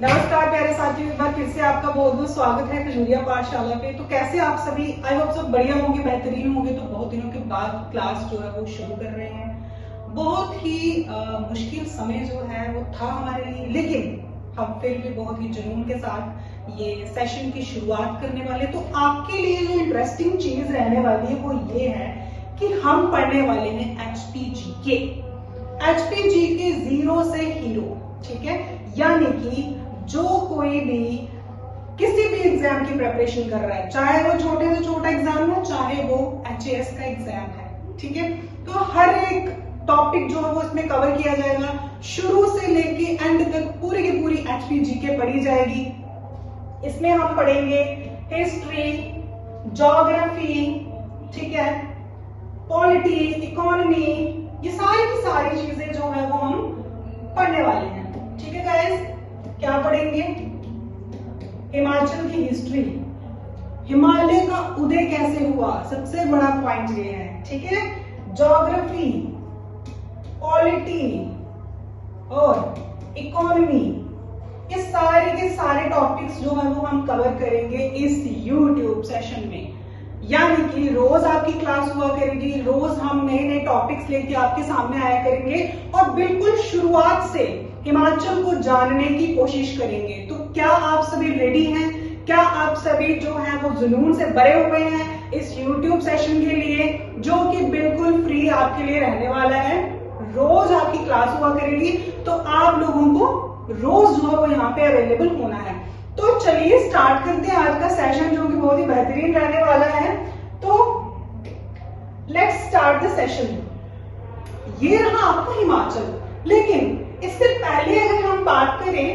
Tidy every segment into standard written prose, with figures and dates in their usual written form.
नमस्कार प्यारे साथियों, एक बार फिर से आपका बहुत बहुत स्वागत है खजूरिया पाठशाला पे। तो कैसे आप सभी, आई होप सब बढ़िया होंगे, बेहतरीन होंगे। तो बहुत दिनों के बाद क्लास जो है वो शुरू कर रहे हैं। बहुत ही मुश्किल समय जो है वो था हमारे लिए, लेकिन हम फिर भी बहुत ही जुनून के साथ ये सेशन की शुरुआत करने वाले। तो आपके लिए जो इंटरेस्टिंग चीज रहने वाली है वो ये है कि हम पढ़ने वाले हैं एचपीजीके। एचपीजीके जीरो से हीरो, ठीक है। यानी कि जो कोई भी किसी भी एग्जाम की प्रिपरेशन कर रहा है, चाहे वो छोटे से छोटा एग्जाम है, चाहे वो एचएएस का एग्जाम है, ठीक है। तो हर एक टॉपिक जो है वो इसमें कवर किया जाएगा, शुरू से लेके एंड तक पूरी की पूरी एचपीजीके पढ़ी जाएगी। इसमें हम पढ़ेंगे हिस्ट्री, ज्योग्राफी, ठीक है, पॉलिटी, इकोनॉमी, ये सारी की सारी चीजें जो है वो हम पढ़ने वाले हैं, ठीक है गाइस। क्या पढ़ेंगे? हिमाचल की हिस्ट्री, हिमालय का उदय कैसे हुआ, सबसे बड़ा पॉइंट ये है, ठीक है। ज्योग्राफी, पॉलिटी और इकोनॉमी, ये सारे के सारे टॉपिक्स जो है वो हम कवर करेंगे इस YouTube सेशन में। यानी कि रोज आपकी क्लास हुआ करेगी, रोज हम नए नए टॉपिक्स लेके आपके सामने आया करेंगे और बिल्कुल शुरुआत से हिमाचल को जानने की कोशिश करेंगे। तो क्या आप सभी रेडी हैं? क्या आप सभी जो है वो जुनून से भरे हुए हैं इस YouTube सेशन के लिए, जो कि बिल्कुल फ्री आपके लिए रहने वाला है। रोज आपकी क्लास हुआ करेगी, तो आप लोगों को रोज जो है वो यहाँ पे अवेलेबल होना है। तो चलिए स्टार्ट करते हैं आज का सेशन, जो कि बहुत ही बेहतरीन रहने वाला है। तो लेट्स स्टार्ट द सेशन। ये रहा आपका हिमाचल, लेकिन इससे पहले अगर हम बात करें,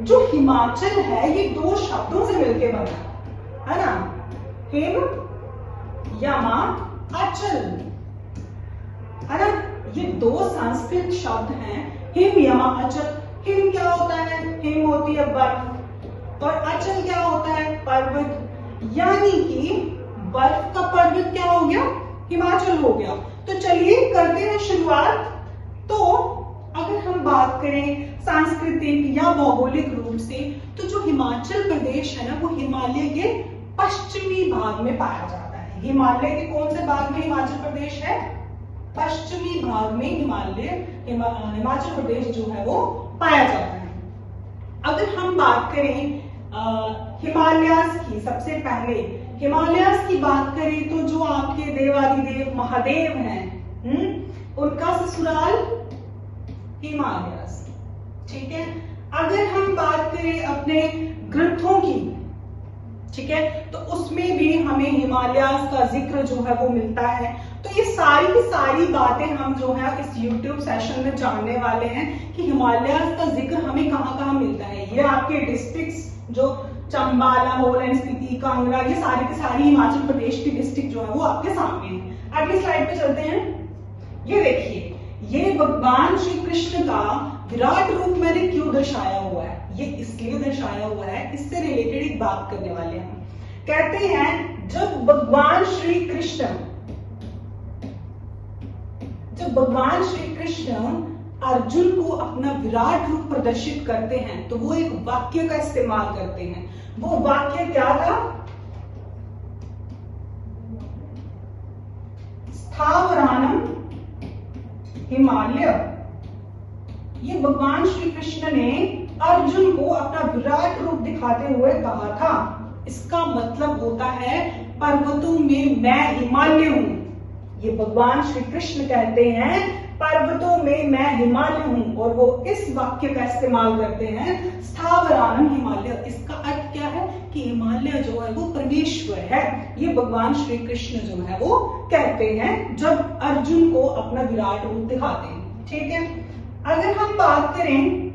जो हिमाचल है ये दो शब्दों से मिलकर बना है ना, हिम यमा अचल, है ना। ये दो संस्कृत शब्द हैं, हिम यमा अचल। हिम क्या होता है? हिम होती है बर्फ, और अचल क्या होता है? पर्वत। यानी कि बर्फ का पर्वत क्या हो गया? हिमाचल हो गया। तो चलिए करते हैं शुरुआत। तो अगर हम बात करें सांस्कृतिक या भौगोलिक रूप से, तो जो हिमाचल प्रदेश है ना, वो हिमालय के पश्चिमी भाग में पाया जाता है। हिमालय के कौन से भाग में हिमाचल प्रदेश है? पश्चिमी भाग में हिमाचल प्रदेश जो है वो पाया जाता है। अगर हम बात करें हिमालयास की, सबसे पहले हिमालयास की बात करें तो जो आपके देवादिदेव महादेव हैं, उनका ससुराल हिमालयास, ठीक है। अगर हम बात करें अपने ग्रंथों की, ठीक है, तो उसमें भी हमें हिमालयास का जिक्र जो है वो मिलता है। तो ये सारी की सारी बातें हम जो है इस YouTube सेशन में जानने वाले हैं कि हिमालयास का जिक्र हमें कहाँ कहाँ मिलता है। ये आपके डिस्ट्रिक्ट्स जो चंबा, लाहौल, स्पीति, कांगड़ा, ये सारी की सारी हिमाचल प्रदेश की डिस्ट्रिक्ट जो है वो आपके सामने है। अगली स्लाइड पे चलते हैं। ये देखिए, ये भगवान श्री कृष्ण का विराट रूप मैंने क्यों दर्शाया हुआ है? ये इसलिए दर्शाया हुआ है, इससे रिलेटेड एक बात करने वाले हैं हम। कहते हैं जब भगवान श्री कृष्ण अर्जुन को अपना विराट रूप प्रदर्शित करते हैं, तो वो एक वाक्य का इस्तेमाल करते हैं। वो वाक्य क्या था? स्थावरानम हिमालय। ये भगवान श्री कृष्ण ने अर्जुन को अपना विराट रूप दिखाते हुए कहा था। इसका मतलब होता है पर्वतों में मैं हिमालय हूं। ये भगवान श्री कृष्ण कहते हैं पर्वतों में मैं हिमालय हूं, और वो इस वाक्य का इस्तेमाल करते हैं स्थावरानम हिमालय। इसका अर्थ क्या है कि हिमालय जो है वो परमेश्वर है। ये भगवान श्री कृष्ण जो है वो कहते हैं जब अर्जुन को अपना विराट रूप दिखाते हैं, ठीक है। अगर हम बात करें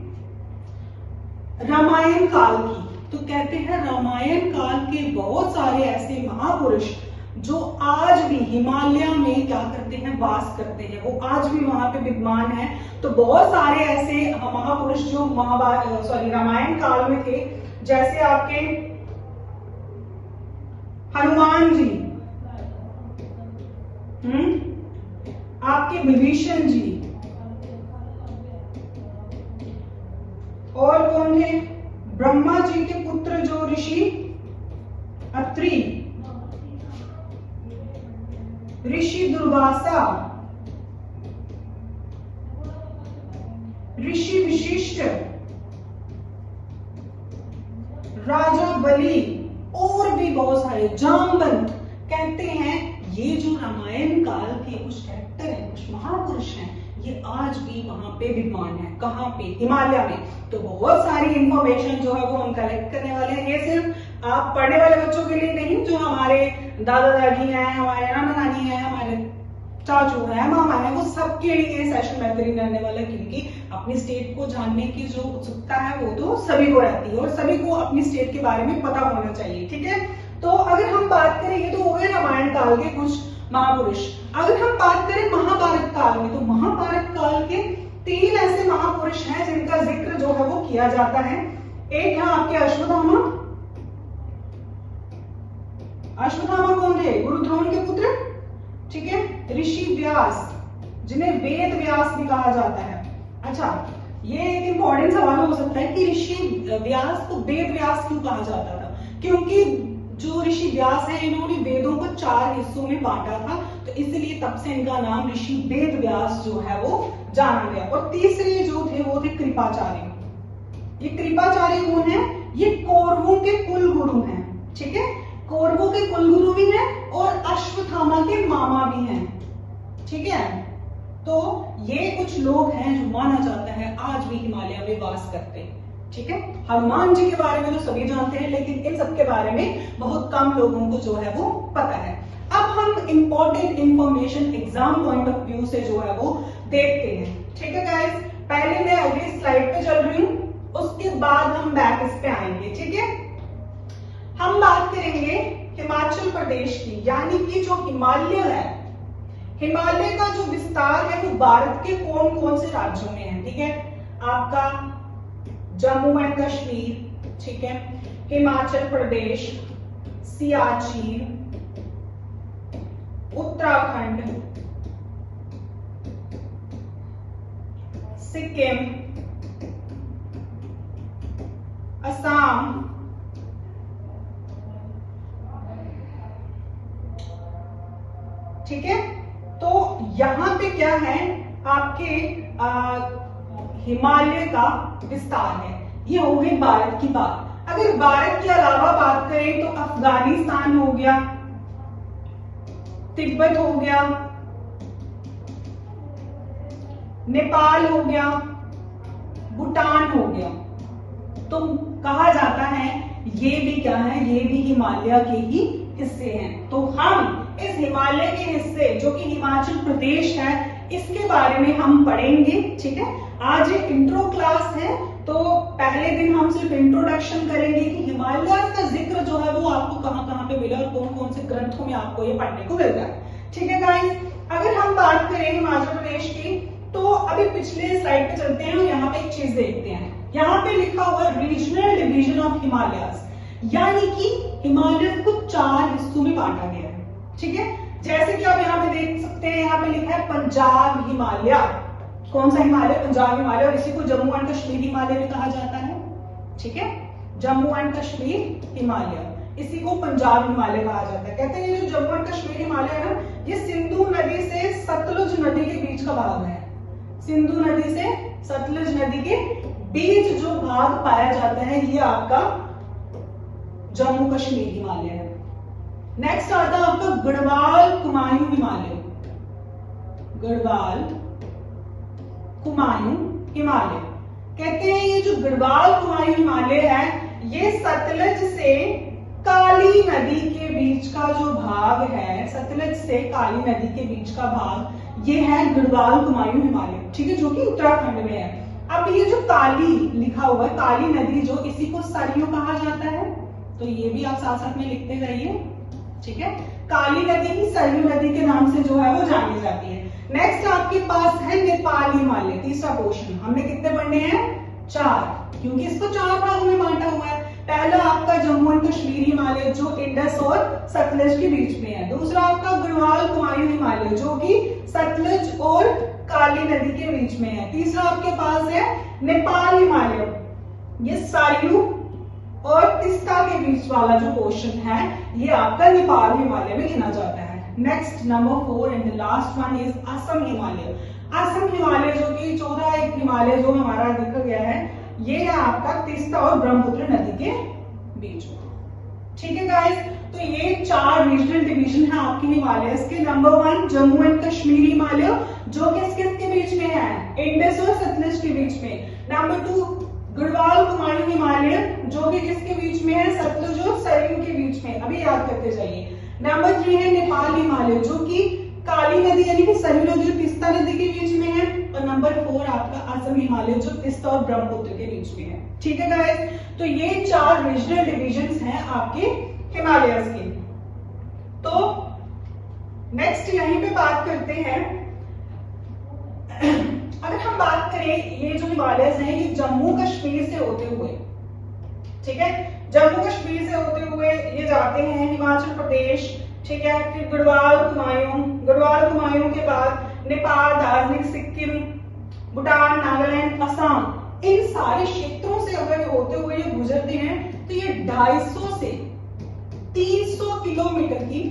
रामायण काल की, तो कहते हैं रामायण काल के बहुत सारे ऐसे महापुरुष जो आज भी हिमालय में क्या करते हैं? वास करते हैं। वो आज भी वहां पे विद्यमान है। तो बहुत सारे ऐसे महापुरुष जो रामायण काल में थे, जैसे आपके हनुमान जी, आपके विभीषण जी, और कौन थे? ब्रह्मा जी के पुत्र जो ऋषि अत्रि, ऋषि दुर्वासा, ऋषि विशिष्ट, राजा बलि और भी बहुत सारे, जामवंत। कहते हैं ये जो रामायण काल के कुछ कैरेक्टर हैं, कुछ महापुरुष हैं, ये आज भी वहां पे विद्वान है। कहाँ पे? हिमालय में। तो बहुत सारी इंफॉर्मेशन जो है वो हम कलेक्ट करने वाले हैं। ये सिर्फ आप पढ़ने वाले बच्चों के लिए नहीं, जो हमारे दादा दादी हैं, हमारे नाना नानी हैं, हमारे चाचू है, मामा है, वो सबके लिए ये सेशन बेहतरीन रहने वाला है, क्योंकि अपनी स्टेट को जानने की जो उत्सुकता है वो तो सभी को रहती है और सभी को अपनी स्टेट के बारे में पता होना चाहिए। ठीक है, तो अगर हम बात करें, ये तो हो गए रामायण काल के कुछ महापुरुष। अगर हम बात करें महाभारत काल में, तो महाभारत काल के 3 ऐसे महापुरुष हैं जिनका जिक्र जो है वो किया जाता है। एक है आपके अश्वत्थामा। अश्वत्थामा कौन थे? गुरु द्रोण के पुत्र। ठीक है, ऋषि व्यास, जिन्हें वेद व्यास भी कहा जाता है। अच्छा, ये एक इंपॉर्टेंट सवाल हो सकता है कि ऋषि व्यास को वेद व्यास क्यों कहा जाता था? क्योंकि जो ऋषि व्यास हैं, इन्होंने वेदों को 4 हिस्सों में बांटा था, तो इसलिए तब से इनका नाम ऋषि वेद व्यास जो है वो जाना गया। और तीसरे जो थे वो थे कृपाचार्य। ये कृपाचार्य कौन है? ये कौरवों के कुल गुरु हैं। ठीक है, कौरवों के कुलगुरु भी हैं और अश्वत्थामा के मामा भी हैं। ठीक है, तो ये कुछ लोग हैं जो माना जाता है आज भी हिमालय में वास करते हैं। ठीक है, हनुमान जी के बारे में तो सभी जानते हैं, लेकिन इन सब के बारे में बहुत कम लोगों को जो है वो पता है। अब हम important information exam point of view से जो है वो देखते हैं। ठीक है गाइस, पहले मैं अगली स्लाइड पे चल रही हूँ, उसके बाद हम बैक इस पे आएंगे। ठीक है, हम बात करेंगे हिमाचल प्रदेश की, यानी कि जो हिमालय है, हिमालय का जो विस्तार है वो भारत के कौन कौन से राज्यों में है। ठीक है, आपका जम्मू एंड कश्मीर, ठीक है, हिमाचल प्रदेश, सियाचिन, उत्तराखंड, सिक्किम, असम, ठीक है। तो यहां पे क्या है, आपके हिमालय का विस्तार है। ये हो गई भारत की बात। अगर भारत के अलावा बात करें तो अफगानिस्तान हो गया, तिब्बत हो गया, नेपाल हो गया, भूटान हो गया। तो कहा जाता है ये भी क्या है, ये भी हिमालय के ही हिस्से हैं। तो हम इस हिमालय के हिस्से जो कि हिमाचल प्रदेश है, इसके बारे में हम पढ़ेंगे। ठीक है, आज एक इंट्रो क्लास है, तो पहले दिन हम सिर्फ इंट्रोडक्शन करेंगे कि हिमालय का जिक्र जो है वो आपको कहां कहां पे मिला और कौन कौन से ग्रंथों में आपको ये पढ़ने को मिलता है। ठीक है गाइस, अगर हम बात करें हिमाचल प्रदेश की, तो अभी पिछले स्लाइड पे चलते हैं और यहाँ पे एक चीज देखते हैं। यहाँ पे लिखा हुआ रीजनल डिवीजन ऑफ हिमालयस, यानी कि हिमालय को 4 हिस्सों में बांटा गया है। ठीक है, जैसे कि आप यहाँ पे देख सकते हैं, यहाँ पे लिखा है पंजाब हिमालय। कौन सा हिमालय? पंजाब हिमालय। और इसी को जम्मू एंड कश्मीर हिमालय भी कहा जाता है। ठीक है, जम्मू एंड कश्मीर हिमालय, इसी को पंजाब हिमालय कहा जाता है। कहते हैं ये जो जम्मू एंड कश्मीर हिमालय है ना, ये सिंधु नदी से सतलुज नदी के बीच का भाग है। सिंधु नदी से सतलुज नदी के बीच जो भाग पाया जाता है, ये आपका जम्मू कश्मीर हिमालय है। नेक्स्ट आता है आपका गढ़वाल कुमायूं हिमालय। गढ़वाल कुमायूं हिमालय, कहते हैं ये जो गढ़वाल कुमायूं हिमालय है, ये सतलज से काली नदी के बीच का जो भाग है, सतलज से काली नदी के बीच का भाग, ये है गढ़वाल कुमायूं हिमालय। ठीक है, जो कि उत्तराखंड में है। अब ये जो काली लिखा हुआ है, काली नदी जो, इसी को सरयू कहा जाता है, तो ये भी आप साथ साथ में लिखते जाइए। ठीक है, काली नदी ही सरयू नदी के नाम से जो है वो जानी जाती है। नेक्स्ट आपके पास है नेपाल हिमालय, तीसरा पोर्शन। हमने कितने पढ़ने हैं? 4, क्योंकि इसको 4 भागों में बांटा हुआ है। पहला आपका जम्मू एंड कश्मीर हिमालय जो इंडस और सतलज के बीच में है। दूसरा आपका गढ़वाल कुमायूं हिमालय जो कि सतलज और काली नदी के बीच में है। तीसरा आपके पास है नेपाल हिमालय, ये सरयू और तिस्ता के बीच वाला जो पोर्शन है ये आपका नेपाल हिमालय में गिना जाता है। Next number 4 and the last one is Assam Himalaya. Assam Himalaya जो कि चौथा एक हिमालय जो हमारा देखा गया है, ये है आपका तिस्ता और ब्रह्मपुत्र नदी के बीच में। ठीक है गाइस, तो ये 4 रीजनल डिवीजन है आपके हिमालयस के। नंबर 1 जम्मू एंड कश्मीर हिमालय जो कि किसके बीच में है, इंडस और सतलज के बीच में। नंबर 2 गढ़वाल कुमायूं हिमालय जो कि किसके बीच में है, सतलुज और सरयू के बीच में, अभी याद करते जाइए। नंबर 3 है नेपाल हिमालय जो कि काली नदी यानी कि सरयू नदी और तिस्ता नदी के बीच में है। और नंबर 4 आपका असम हिमालय जो तिस्ता और ब्रह्मपुत्र के बीच में है। ठीक है गाइस, तो ये 4 रीजनल डिवीजन्स हैं आपके हिमालयस के। तो नेक्स्ट यहीं पे बात करते हैं, अगर हम बात करें ये जो हिमालयस हैं ये जम्मू कश्मीर से होते हुए, ठीक है, जम्मू कश्मीर से होते हुए ये जाते हैं हिमाचल प्रदेश, ठीक है, फिर गढ़वाल कुमायूं के बाद नेपाल, दार्जिलिंग, सिक्किम, भूटान, नागालैंड, असम, इन सारे क्षेत्रों से अगर होते हुए ये गुजरते हैं तो ये 250 से 300 किलोमीटर की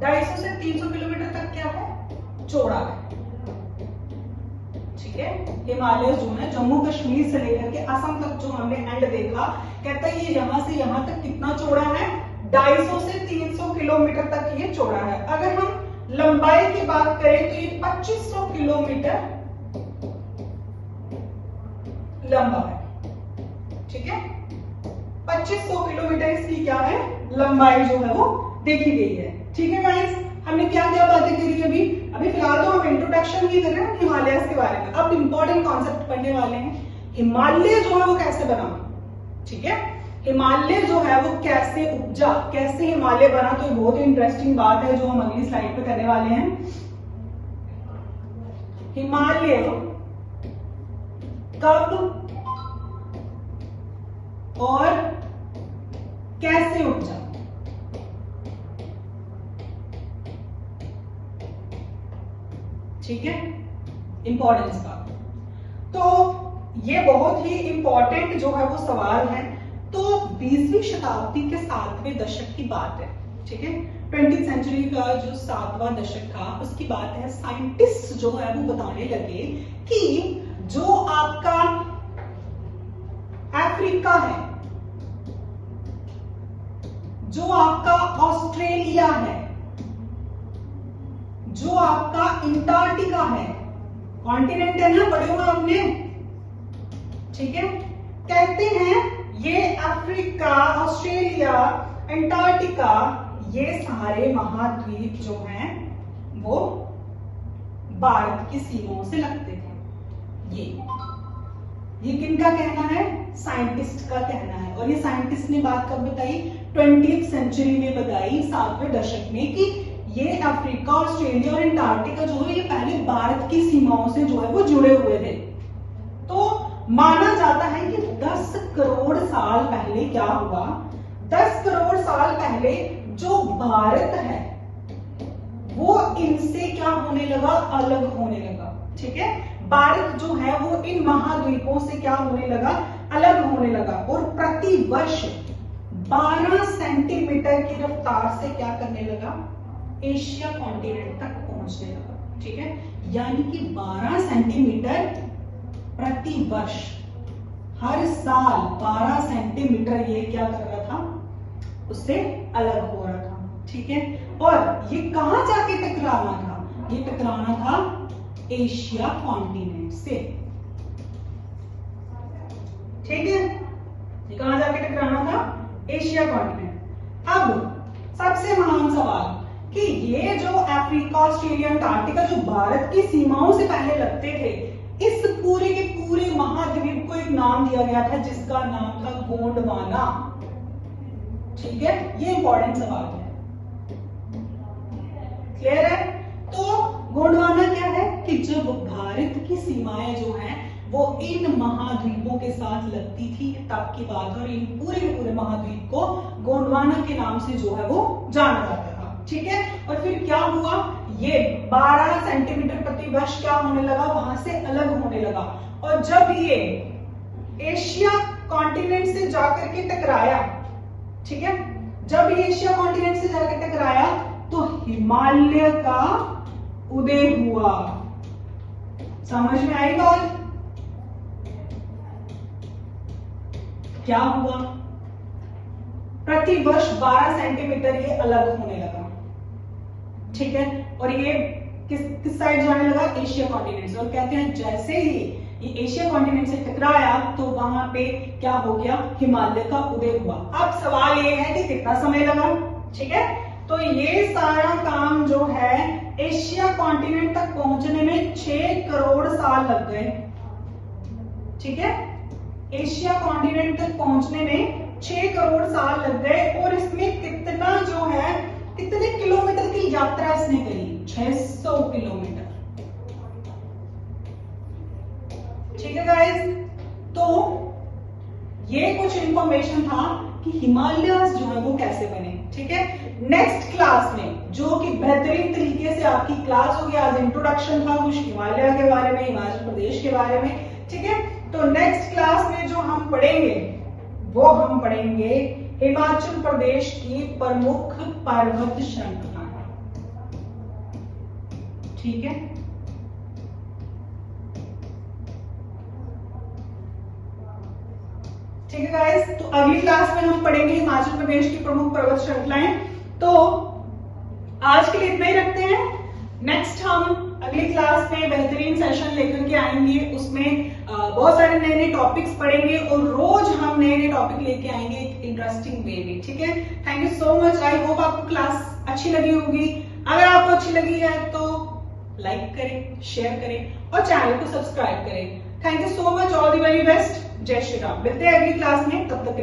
250 से 300 किलोमीटर तक क्या है, चौड़ा है। ठीक है, हिमालय जो है जम्मू कश्मीर से लेकर के असम तक जो हमने एंड देखा, कहता है ये यहां से यहां तक कितना चौड़ा है, 250 से 300 किलोमीटर तक ये चौड़ा है। अगर हम लंबाई की बात करें तो ये 2500 किलोमीटर लंबा है। ठीक है, 2500 किलोमीटर इसकी क्या है, लंबाई जो है वो देखी गई है। ठीक है गाइस, हमने क्या क्या बातें करी अभी फिलहाल तो हम इंट्रोडक्शन ही कर रहे हैं हिमालयस के बारे में। अब इंपॉर्टेंट कॉन्सेप्ट पढ़ने वाले हैं, हिमालय जो है वो कैसे बना। ठीक है, हिमालय जो है वो कैसे उपजा, कैसे हिमालय बना, तो बहुत इंटरेस्टिंग बात है जो हम अगली स्लाइड पे करने वाले हैं। हिमालय कब और कैसे उपजा। ठीक है, इंपॉर्टेंस का तो ये बहुत ही इंपॉर्टेंट जो है वो सवाल है। तो 20वीं शताब्दी के 7वें दशक की बात है। ठीक है, 20th सेंचुरी का जो 7वां दशक था उसकी बात है। साइंटिस्ट जो है वो बताने लगे कि जो आपका अफ्रीका है, जो आपका ऑस्ट्रेलिया है, जो आपका अंटार्कटिका है, कॉन्टिनेंट है ना, पढ़े हुए आपने। ठीक है, कहते हैं ये अफ्रीका, ऑस्ट्रेलिया, अंटार्कटिका, ये सारे महाद्वीप जो हैं वो भारत की सीमाओं से लगते थे। ये किनका कहना है, साइंटिस्ट का कहना है। और ये साइंटिस्ट ने बात कब बताई, 20th सेंचुरी में बताई, 7वें दशक में, कि ये अफ्रीका, ऑस्ट्रेलिया और अंटार्कटिका जो है ये पहले भारत की सीमाओं से जो है वो जुड़े हुए थे। तो माना जाता है कि 10 करोड़ साल पहले क्या हुआ, 10 करोड़ साल पहले जो भारत है वो इनसे क्या होने लगा, अलग होने लगा। ठीक है, भारत जो है वो इन महाद्वीपों से क्या होने लगा, अलग होने लगा। और प्रति वर्ष 12 सेंटीमीटर की रफ्तार से क्या करने लगा, एशिया कॉन्टिनेंट तक पहुंचने लगा। ठीक है, यानी कि 12 सेंटीमीटर प्रति वर्ष, हर साल 12 सेंटीमीटर ये क्या कर रहा था, उससे अलग हो रहा था। ठीक है, और ये कहां जाके टकराना था, ये टकराना था एशिया कॉन्टिनेंट से। ठीक है, ये कहां जाके टकराना था, एशिया कॉन्टिनेंट। अब सबसे महान सवाल कि ये जो अफ्रीका, ऑस्ट्रेलिया, अंटार्कटिका जो भारत की सीमाओं से पहले लगते थे, इस पूरे के पूरे महाद्वीप को एक नाम दिया गया था जिसका नाम था गोंडवाना। ठीक है, ये इंपॉर्टेंट सवाल है, क्लियर है। तो गोंडवाना क्या है कि जब भारत की सीमाएं जो हैं वो इन महाद्वीपों के साथ लगती थी तब की बात, और इन पूरे के पूरे महाद्वीप को गोंडवाना के नाम से जो है वो जाना जाता था। ठीक है, और फिर क्या हुआ, ये 12 सेंटीमीटर प्रति वर्ष क्या होने लगा, वहां से अलग होने लगा। और जब ये एशिया कॉन्टिनेंट से जाकर के टकराया, ठीक है, जब ये एशिया कॉन्टिनेंट से जाकर टकराया तो हिमालय का उदय हुआ। समझ में आई बात? क्या हुआ? प्रतिवर्ष 12 सेंटीमीटर ये अलग होने लगा, ठीक है, और ये किस साइड जाने लगा? एशिया कॉन्टिनेंट से। और कहते हैं जैसे ही ये एशिया कॉन्टिनेंट से टकराया तो वहां पे क्या हो गया? हिमालय का उदय हुआ। अब सवाल ये है कि कितना समय लगा, ठीक है, तो ये सारा काम जो है एशिया कॉन्टिनेंट तक पहुंचने में 6 करोड़ साल लग गए, ठीक है, एशिया कॉन्टिनेंट तक पहुंचने में 6 करोड़ साल लग गए। और इसमें कितना जो है, कितने किलोमीटर की यात्रा इसने करी? 600 किलोमीटर, ठीक है गाइस। तो ये कुछ इंफॉर्मेशन था कि हिमालयस जो है वो कैसे बने, ठीक है। नेक्स्ट क्लास में जो कि बेहतरीन तरीके से आपकी क्लास होगी, आज इंट्रोडक्शन था कुछ हिमालय के बारे में, हिमाचल प्रदेश के बारे में, ठीक है। तो नेक्स्ट क्लास में जो हम पढ़ेंगे वो हम पढ़ेंगे हिमाचल प्रदेश की प्रमुख पर्वत श्रृंखलाएं, ठीक है। ठीक है गाइस, तो अगली क्लास में हम पढ़ेंगे हिमाचल प्रदेश की प्रमुख पर्वत श्रृंखलाएं। तो आज के लिए इतना ही रखते हैं। नेक्स्ट हम अगली क्लास में बेहतरीन सेशन लेकर के आएंगे, उसमें बहुत सारे नए नए टॉपिक्स पढ़ेंगे और रोज हम नए नए टॉपिक लेके आएंगे एक इंटरेस्टिंग वे में, ठीक है। Thank you so much. I hope आपको क्लास अच्छी लगी होगी। अगर आपको अच्छी लगी है तो लाइक करें, शेयर करें और चैनल को सब्सक्राइब करें। Thank you so much, all the very best. जय श्री राम। मिलते हैं अगली क्लास में, तब तक